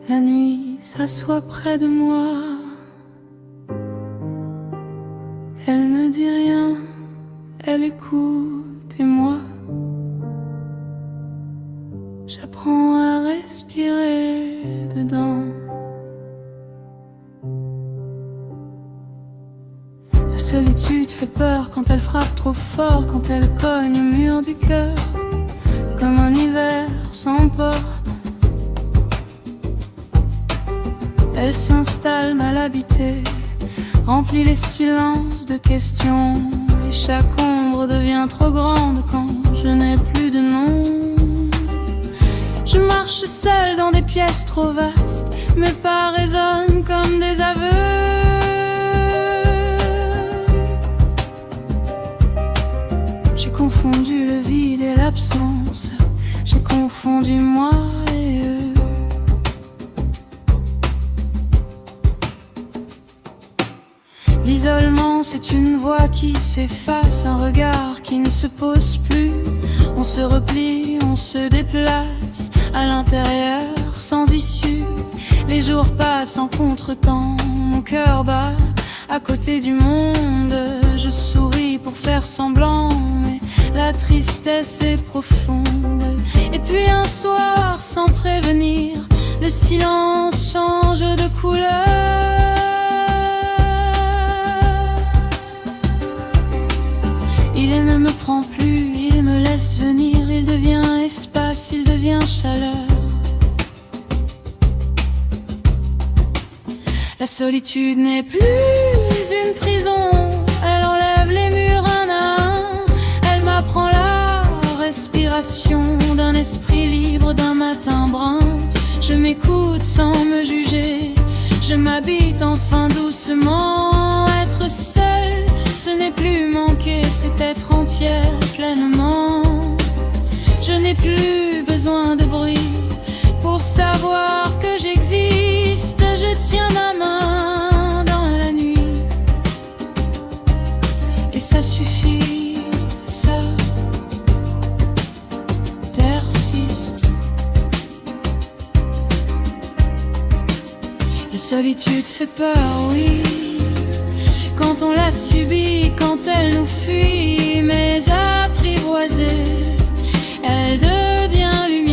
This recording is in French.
La nuit s'assoit près de moi. Elle ne dit rien, elle écoute et moi j'apprends à respirer dedans. La solitude fait peur quand elle frappe trop fort, quand elle cogne au mur du cœur, comme un hiver sans porte. Elle s'installe mal habitée, remplit les silences de questions, et chaque ombre devient trop grande quand je n'ai plus de nom. Je marche seule dans des pièces trop vastes, mes pas résonnent comme des aveux. J'ai confondu le vide et l'absence, j'ai confondu moi et eux. L'isolement, c'est une voix qui s'efface, un regard qui ne se pose plus. On se replie, on se déplace à l'intérieur sans issue. Les jours passent en contretemps, mon cœur bat à côté du monde. Je souris pour faire semblant, mais la tristesse est profonde. Et puis un soir, sans prévenir, le silence change de couleur. Il ne me prend plus, il me laisse venir, il devient espace, il devient chaleur. La solitude n'est plus une prison, elle enlève les murs un à un. Elle m'apprend la respiration d'un esprit libre, d'un matin brun. Je m'écoute sans me juger, je m'habite enfin doucement. Être seule, ce n'est plus manquer, c'est être entière pleinement. Je n'ai plus besoin de bruit pour savoir que j'existe. Je tiens ma main dans la nuit et ça suffit, ça persiste. La solitude fait peur, oui, quand on la subit, quand elle nous fuit, mais apprivoisée, elle devient lumière.